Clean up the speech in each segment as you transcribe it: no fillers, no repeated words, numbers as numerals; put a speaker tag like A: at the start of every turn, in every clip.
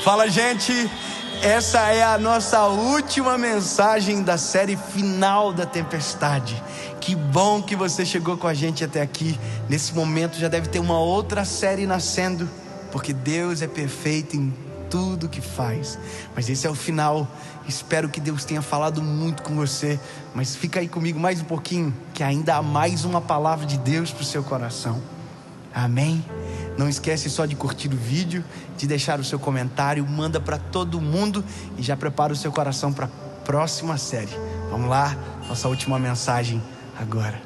A: Fala, gente, essa é a nossa última mensagem da série final da tempestade. Que bom que você chegou com a gente até aqui. Nesse momento já deve ter uma outra série nascendo, porque Deus é perfeito em tudo que faz. Mas esse é o final. Espero que Deus tenha falado muito com você. Mas fica aí comigo mais um pouquinho, que ainda há mais uma palavra de Deus para o seu coração. Amém? Não esquece só de curtir o vídeo, de deixar o seu comentário, manda para todo mundo e já prepara o seu coração para a próxima série. Vamos lá, nossa última mensagem agora.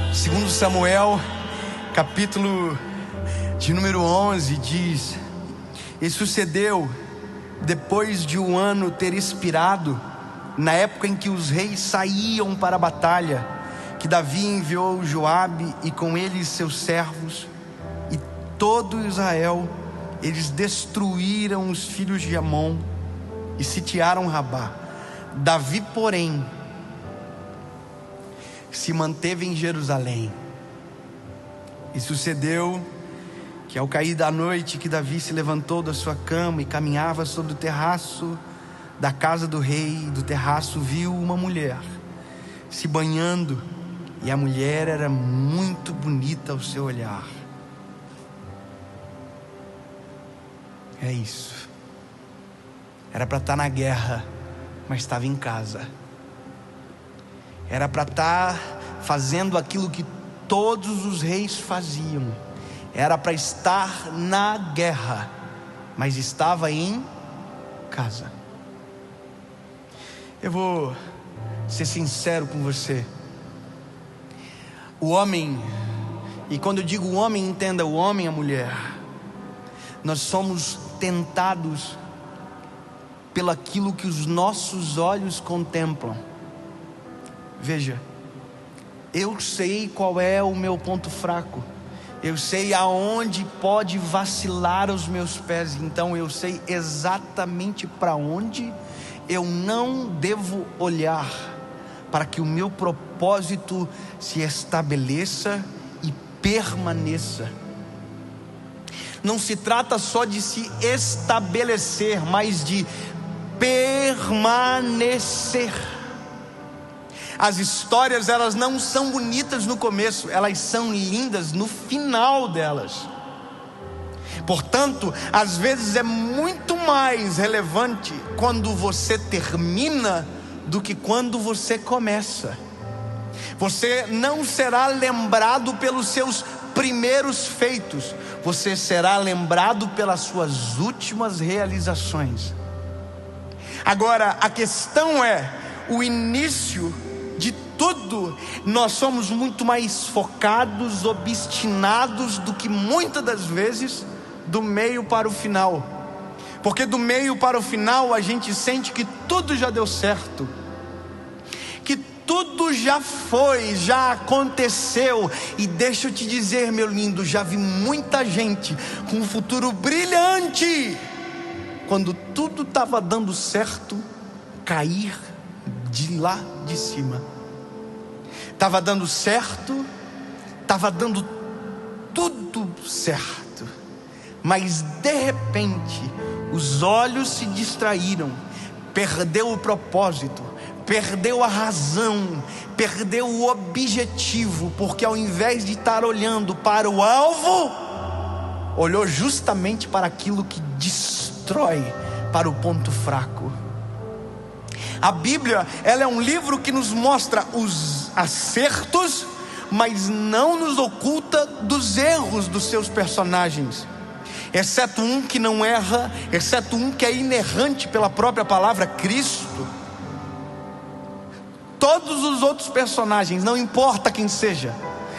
A: 2 Samuel, capítulo de número 11, diz: E sucedeu, depois de um ano ter expirado, na época em que os reis saíam para a batalha, que Davi enviou Joabe e com ele seus servos e todo Israel. Eles destruíram os filhos de Amon e sitiaram Rabá. Davi, porém, se manteve em Jerusalém. E sucedeu que ao cair da noite, que Davi se levantou da sua cama e caminhava sobre o terraço da casa do rei. Do terraço viu uma mulher se banhando, e a mulher era muito bonita ao seu olhar. É isso. Era para estar na guerra, mas estava em casa. Era para estar fazendo aquilo que todos os reis faziam. Era para estar na guerra, mas estava em casa. Eu vou ser sincero com você. O homem, e quando eu digo homem, entenda o homem e a mulher, nós somos tentados pelo aquilo que os nossos olhos contemplam. Veja, eu sei qual é o meu ponto fraco, eu sei aonde pode vacilar os meus pés, então eu sei exatamente para onde eu não devo olhar, para que o meu propósito se estabeleça e permaneça. Não se trata só de se estabelecer, mas de permanecer. As histórias, elas não são bonitas no começo, elas são lindas no final delas. Portanto, às vezes é muito mais relevante quando você termina do que quando você começa. Você não será lembrado pelos seus primeiros feitos, você será lembrado pelas suas últimas realizações. Agora, a questão é, o início de tudo, nós somos muito mais focados, obstinados do que muitas das vezes do meio para o final. Porque do meio para o final a gente sente que tudo já deu certo, que tudo já foi, já aconteceu. E deixa eu te dizer, meu lindo, já vi muita gente com um futuro brilhante, quando tudo estava dando certo, cair de lá de cima. Estava dando certo, estava dando tudo certo, mas de repente os olhos se distraíram, perdeu o propósito, perdeu a razão, perdeu o objetivo, porque ao invés de estar olhando para o alvo, olhou justamente para aquilo que destrói, para o ponto fraco. A Bíblia, ela é um livro que nos mostra os acertos, mas não nos oculta dos erros dos seus personagens. Exceto um que não erra, exceto um que é inerrante pela própria palavra, Cristo. Todos os outros personagens, não importa quem seja,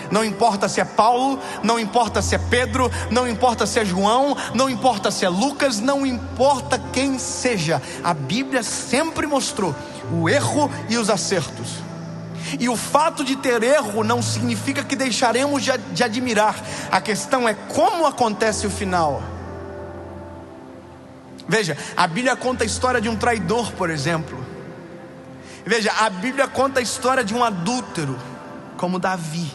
A: não importa se é Paulo, não importa se é Pedro, não importa se é João, não importa se é Lucas, não importa quem seja, a Bíblia sempre mostrou o erro e os acertos. E o fato de ter erro não significa que deixaremos de admirar. A questão é como acontece o final. Veja, a Bíblia conta a história de um traidor, por exemplo. Veja, a Bíblia conta a história de um adúltero, como Davi.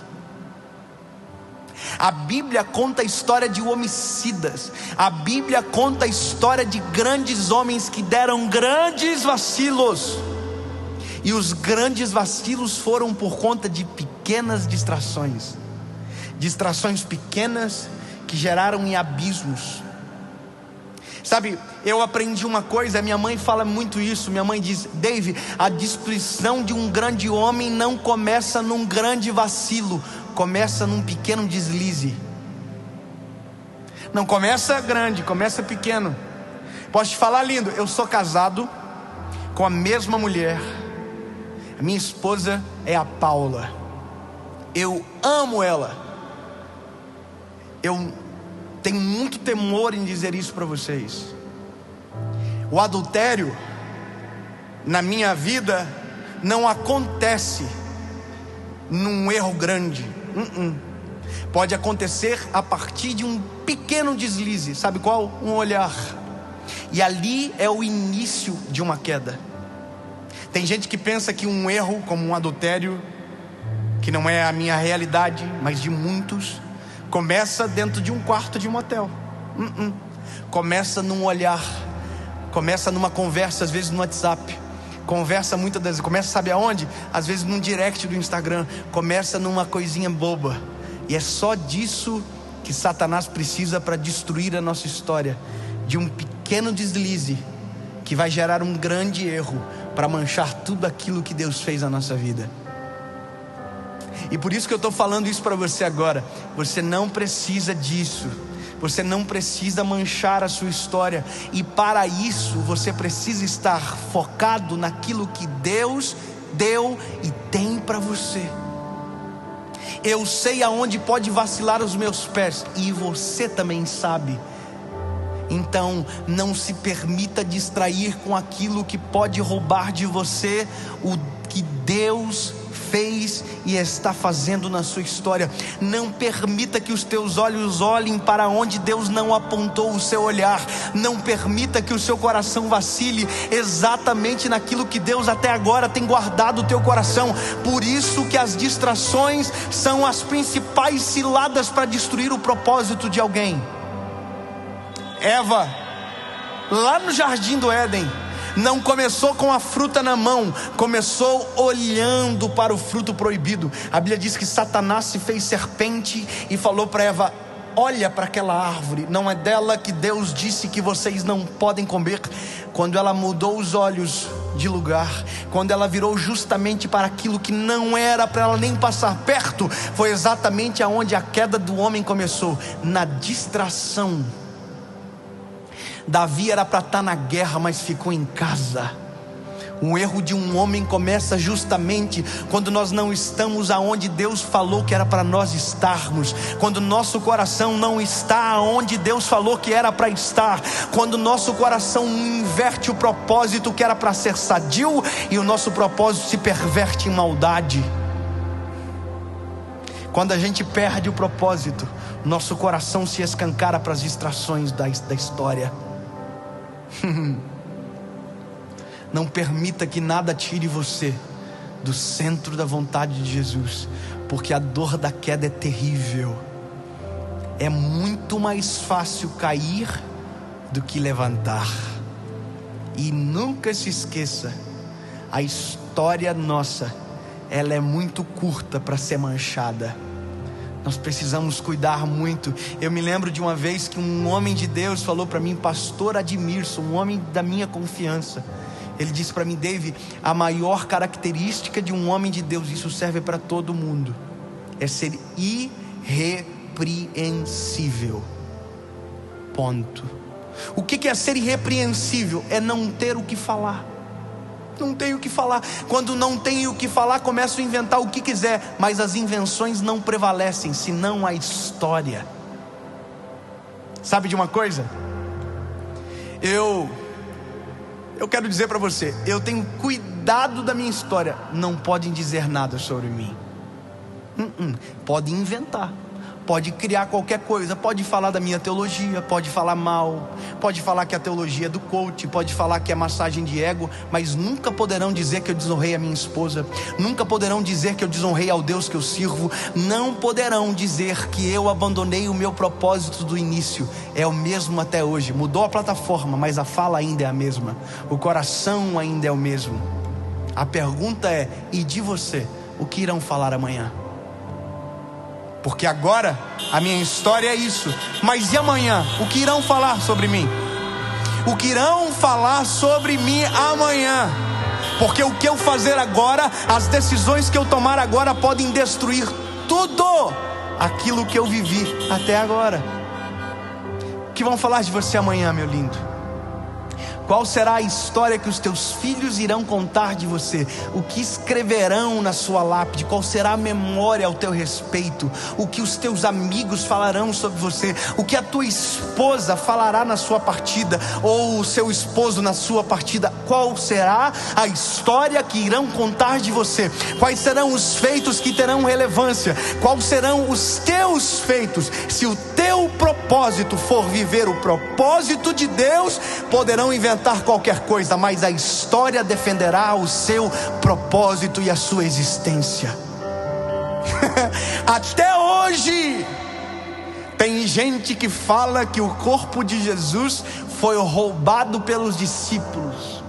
A: A Bíblia conta a história de homicidas. A Bíblia conta a história de grandes homens que deram grandes vacilos. E os grandes vacilos foram por conta de pequenas distrações. Distrações pequenas que geraram em abismos. Sabe, eu aprendi uma coisa, minha mãe fala muito isso. Minha mãe diz: Dave, a destruição de um grande homem não começa num grande vacilo, começa num pequeno deslize. Não começa grande, começa pequeno. Posso te falar, lindo, eu sou casado com a mesma mulher. A minha esposa é a Paula. Eu amo ela. Eu tenho muito temor em dizer isso para vocês. O adultério na minha vida não acontece num erro grande. Pode acontecer a partir de um pequeno deslize. Sabe qual? Um olhar. E ali é o início de uma queda. Tem gente que pensa que um erro como um adultério, que não é a minha realidade, mas de muitos, começa dentro de um quarto de um motel. Começa num olhar. Começa numa conversa, às vezes no WhatsApp. Conversa muitas das vezes. Começa, sabe aonde? Às vezes num direct do Instagram. Começa numa coisinha boba. E é só disso que Satanás precisa para destruir a nossa história. De um pequeno deslize que vai gerar um grande erro, para manchar tudo aquilo que Deus fez na nossa vida. E por isso que eu estou falando isso para você agora. Você não precisa disso. Você não precisa manchar a sua história. E para isso você precisa estar focado naquilo que Deus deu e tem para você. Eu sei aonde pode vacilar os meus pés, e você também sabe. Então não se permita distrair com aquilo que pode roubar de você o que Deus fez e está fazendo na sua história. Não permita que os teus olhos olhem para onde Deus não apontou o seu olhar. Não permita que o seu coração vacile exatamente naquilo que Deus até agora tem guardado o teu coração. Por isso que as distrações são as principais ciladas para destruir o propósito de alguém. Eva, lá no jardim do Éden, não começou com a fruta na mão, começou olhando para o fruto proibido. A Bíblia diz que Satanás se fez serpente e falou para Eva: olha para aquela árvore, não é dela que Deus disse que vocês não podem comer. Quando ela mudou os olhos de lugar, quando ela virou justamente para aquilo que não era para ela nem passar perto, foi exatamente aonde a queda do homem começou, na distração. Davi era para estar na guerra, mas ficou em casa. O erro de um homem começa justamente quando nós não estamos aonde Deus falou que era para nós estarmos. Quando nosso coração não está aonde Deus falou que era para estar. Quando nosso coração inverte o propósito que era para ser sadio, e o nosso propósito se perverte em maldade. Quando a gente perde o propósito, nosso coração se escancara para as distrações da história. Não permita que nada tire você do centro da vontade de Jesus, porque a dor da queda é terrível. É muito mais fácil cair do que levantar. E nunca se esqueça, a história nossa, ela é muito curta para ser manchada. Nós precisamos cuidar muito. Eu me lembro de uma vez que um homem de Deus falou para mim, pastor Admirson, um homem da minha confiança. Ele disse para mim: Dave, a maior característica de um homem de Deus, isso serve para todo mundo, é ser irrepreensível. Ponto. O que é ser irrepreensível? É não ter o que falar. Não tenho o que falar. Quando não tenho o que falar, começo a inventar o que quiser, mas as invenções não prevalecem, senão a história. Sabe de uma coisa? Eu quero dizer para você, eu tenho cuidado da minha história. Não podem dizer nada sobre mim. Podem inventar, pode criar qualquer coisa, pode falar da minha teologia, pode falar mal, pode falar que a teologia é do coach, pode falar que é massagem de ego, mas nunca poderão dizer que eu desonrei a minha esposa, nunca poderão dizer que eu desonrei ao Deus que eu sirvo, não poderão dizer que eu abandonei o meu propósito do início. É o mesmo até hoje, mudou a plataforma, mas a fala ainda é a mesma, o coração ainda é o mesmo. A pergunta é: e de você? O que irão falar amanhã? Porque agora a minha história é isso, mas e amanhã? O que irão falar sobre mim? O que irão falar sobre mim amanhã? Porque o que eu fazer agora, as decisões que eu tomar agora podem destruir tudo aquilo que eu vivi até agora. O que vão falar de você amanhã, meu lindo? Qual será a história que os teus filhos irão contar de você? O que escreverão na sua lápide? Qual será a memória ao teu respeito? O que os teus amigos falarão sobre você? O que a tua esposa falará na sua partida? Ou o seu esposo na sua partida? Qual será a história que irão contar de você? Quais serão os feitos que terão relevância? Quais serão os teus feitos? Se o teu propósito for viver o propósito de Deus, poderão inventar qualquer coisa, mas a história defenderá o seu propósito e a sua existência. Até hoje tem gente que fala que o corpo de Jesus foi roubado pelos discípulos.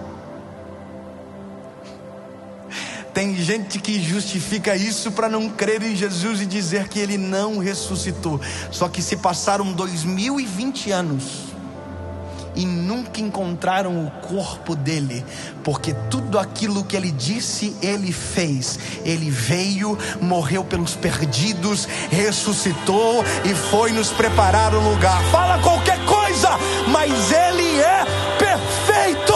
A: Tem gente que justifica isso para não crer em Jesus e dizer que ele não ressuscitou. Só que se passaram 2020 anos e nunca encontraram o corpo dele, porque tudo aquilo que ele disse, ele fez. Ele veio, morreu pelos perdidos, ressuscitou e foi nos preparar um lugar. Fala qualquer coisa, mas ele é perfeito.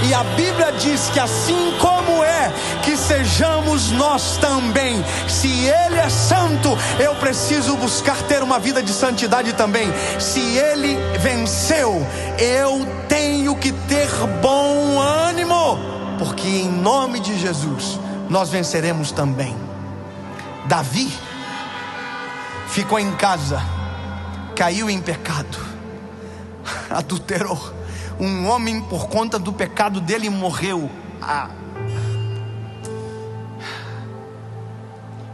A: E a Bíblia diz que assim como é, que sejamos nós também. Se Ele é santo, eu preciso buscar ter uma vida de santidade também. Se Ele venceu, eu tenho que ter bom ânimo, porque em nome de Jesus, nós venceremos também. Davi ficou em casa, caiu em pecado, adulterou. Um homem, por conta do pecado dele, morreu.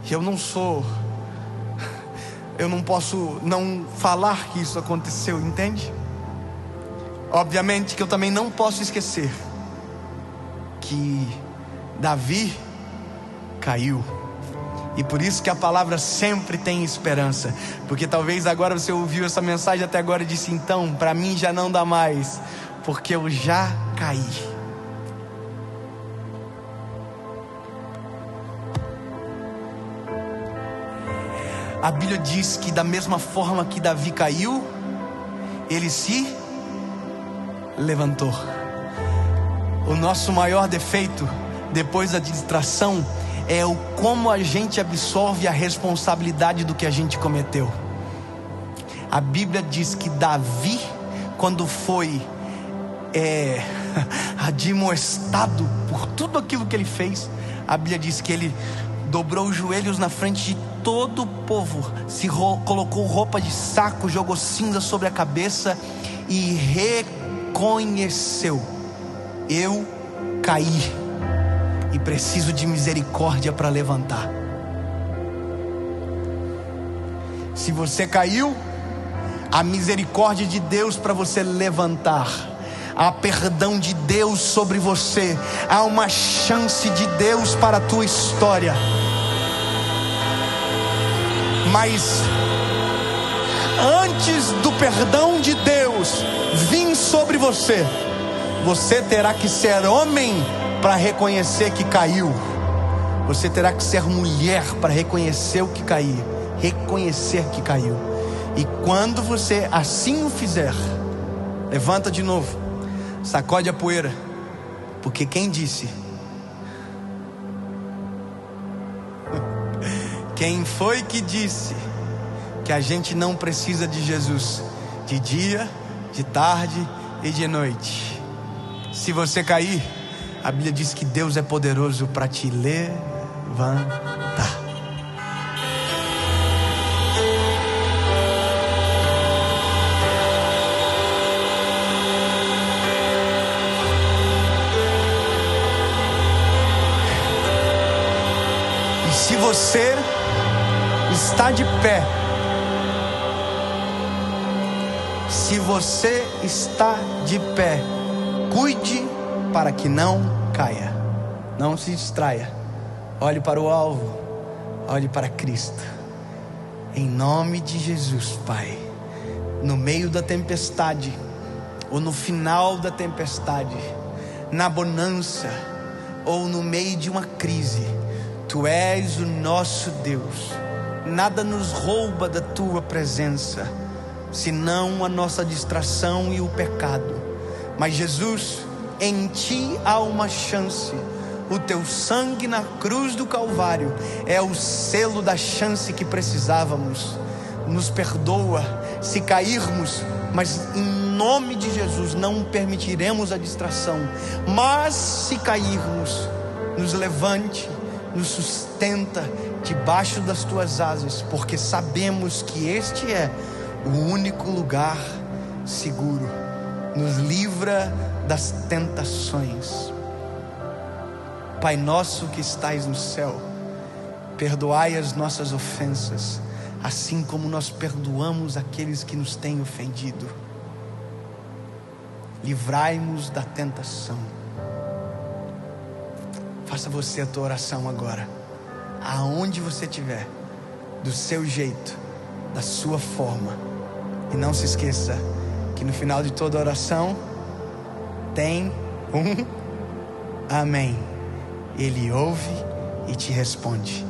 A: Eu não posso não falar que isso aconteceu, entende? Obviamente que eu também não posso esquecer que Davi caiu. E por isso que a palavra sempre tem esperança. Porque talvez agora você ouviu essa mensagem até agora e disse: então, para mim já não dá mais, porque eu já caí. A Bíblia diz que da mesma forma que Davi caiu, ele se levantou. O nosso maior defeito, depois da distração, é o como a gente absorve a responsabilidade do que a gente cometeu. A Bíblia diz que Davi, quando foi admoestado por tudo aquilo que ele fez, a Bíblia diz que ele dobrou os joelhos na frente de todo o povo, colocou roupa de saco, jogou cinza sobre a cabeça e reconheceu: eu caí e preciso de misericórdia para levantar. Se você caiu, há misericórdia de Deus para você levantar. Há perdão de Deus sobre você. Há uma chance de Deus para a tua história. Mas antes do perdão de Deus vir sobre você, você terá que ser homem para reconhecer que caiu. Você terá que ser mulher para reconhecer o que caiu. Reconhecer que caiu. E quando você assim o fizer, levanta de novo, sacode a poeira, porque quem disse? Quem foi que disse que a gente não precisa de Jesus de dia, de tarde e de noite? Se você cair, a Bíblia diz que Deus é poderoso para te levantar. você está de pé, se você está de pé, cuide para que não caia, não se distraia, olhe para o alvo, olhe para Cristo, em nome de Jesus, Pai. No meio da tempestade, ou no final da tempestade, na bonança, ou no meio de uma crise, Tu és o nosso Deus. Nada nos rouba da Tua presença, senão a nossa distração e o pecado. Mas Jesus, em Ti há uma chance. O Teu sangue na cruz do Calvário é o selo da chance que precisávamos. Nos perdoa se cairmos, mas em nome de Jesus não permitiremos a distração. Mas se cairmos, nos levante, nos sustenta debaixo das Tuas asas, porque sabemos que este é o único lugar seguro. Nos livra das tentações. Pai nosso que estais no céu, perdoai as nossas ofensas, assim como nós perdoamos aqueles que nos têm ofendido. Livrai-nos da tentação. Faça você a tua oração agora, aonde você estiver, do seu jeito, da sua forma. E não se esqueça que no final de toda oração tem um amém. Ele ouve e te responde.